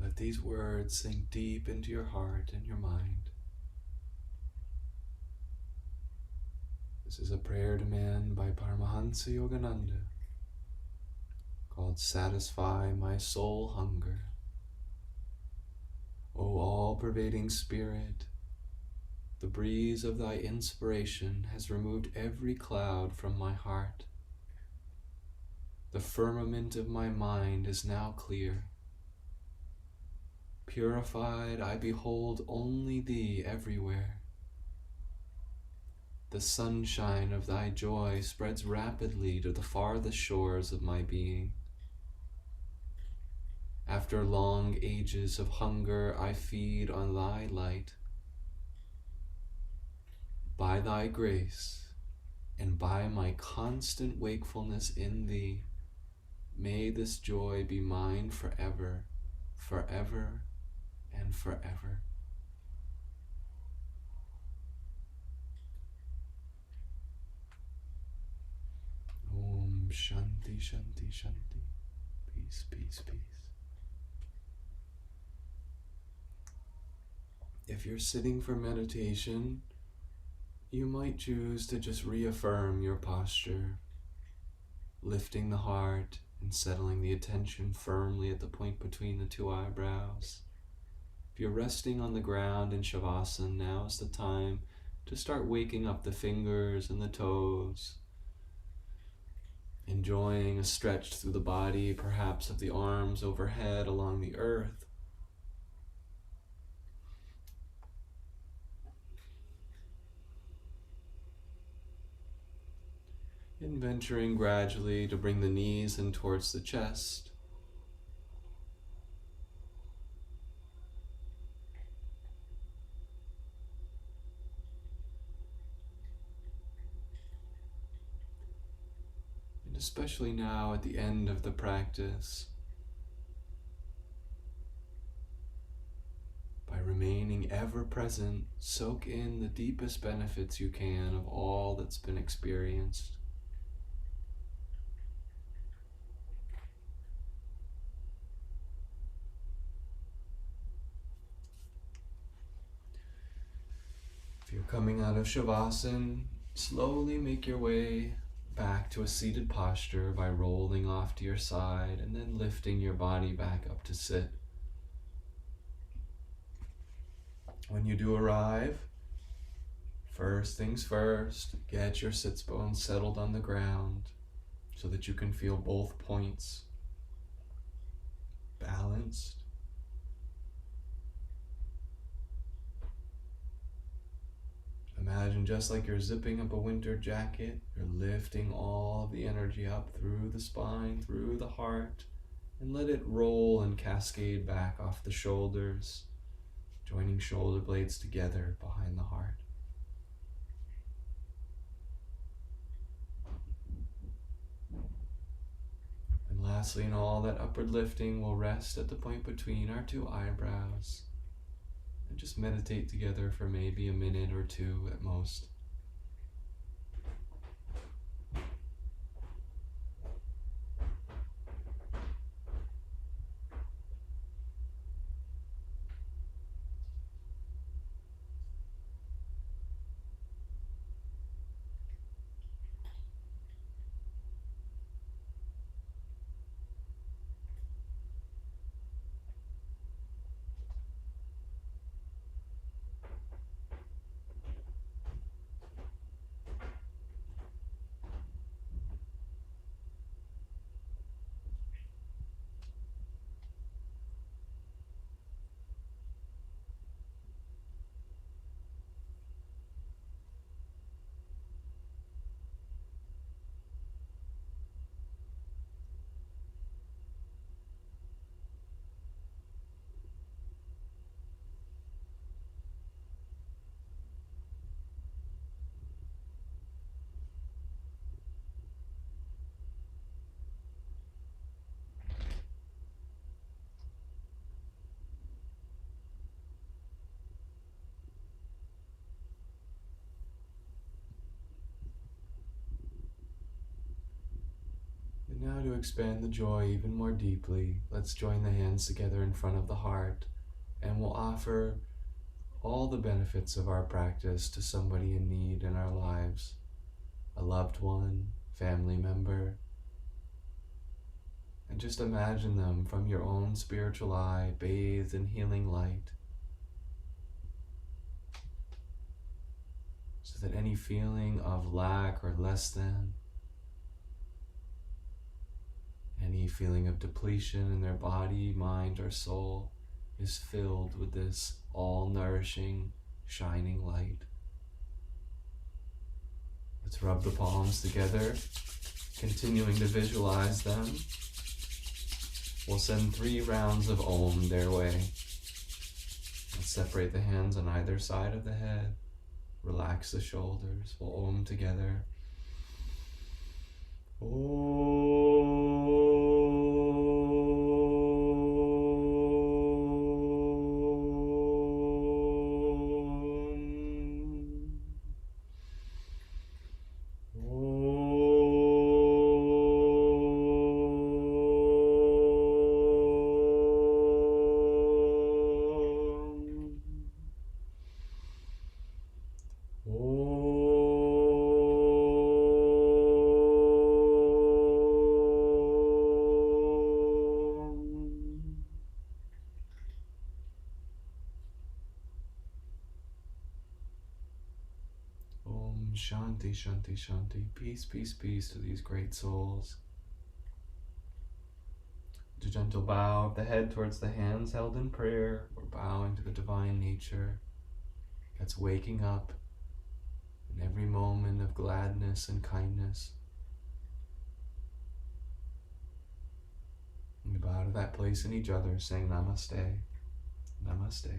Let these words sink deep into your heart and your mind. This is a prayer to man by Paramhansa Yogananda called Satisfy My Soul Hunger. O all-pervading Spirit, the breeze of thy inspiration has removed every cloud from my heart. The firmament of my mind is now clear. Purified, I behold only thee everywhere. The sunshine of thy joy spreads rapidly to the farthest shores of my being. After long ages of hunger, I feed on thy light. By thy grace, and by my constant wakefulness in thee, may this joy be mine forever, forever, and forever. Om Shanti, Shanti, Shanti. Peace, peace, peace. If you're sitting for meditation, you might choose to just reaffirm your posture, lifting the heart and settling the attention firmly at the point between the two eyebrows. If you're resting on the ground in Shavasana, now is the time to start waking up the fingers and the toes, enjoying a stretch through the body, perhaps of the arms overhead along the earth. And venturing gradually to bring the knees in towards the chest. And especially now at the end of the practice, by remaining ever present, soak in the deepest benefits you can of all that's been experienced. If you're coming out of Shavasana, slowly make your way back to a seated posture by rolling off to your side and then lifting your body back up to sit. When you do arrive, first things first, get your sits bones settled on the ground so that you can feel both points balanced. Imagine just like you're zipping up a winter jacket, you're lifting all of the energy up through the spine, through the heart, and let it roll and cascade back off the shoulders, joining shoulder blades together behind the heart. And lastly, in all that upward lifting, we'll rest at the point between our two eyebrows and just meditate together for maybe a minute or two at most. And now to expand the joy even more deeply, let's join the hands together in front of the heart, and we'll offer all the benefits of our practice to somebody in need in our lives, a loved one, family member, and just imagine them from your own spiritual eye, bathed in healing light, so that any feeling of lack or less than, any feeling of depletion in their body, mind, or soul is filled with this all-nourishing, shining light. Let's rub the palms together, continuing to visualize them. We'll send 3 rounds of Om their way. Let's separate the hands on either side of the head. Relax the shoulders. We'll Om together. Shanti, Shanti, Shanti. Peace, peace, peace to these great souls. A gentle bow of the head towards the hands held in prayer. We're bowing to the divine nature that's waking up in every moment of gladness and kindness. And we bow to that place in each other, saying Namaste, Namaste.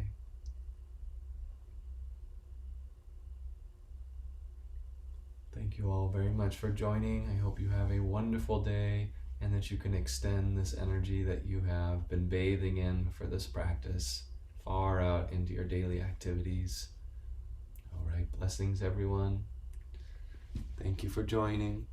Thank you all very much for joining. I hope you have a wonderful day and that you can extend this energy that you have been bathing in for this practice far out into your daily activities. All right, blessings everyone. Thank you for joining.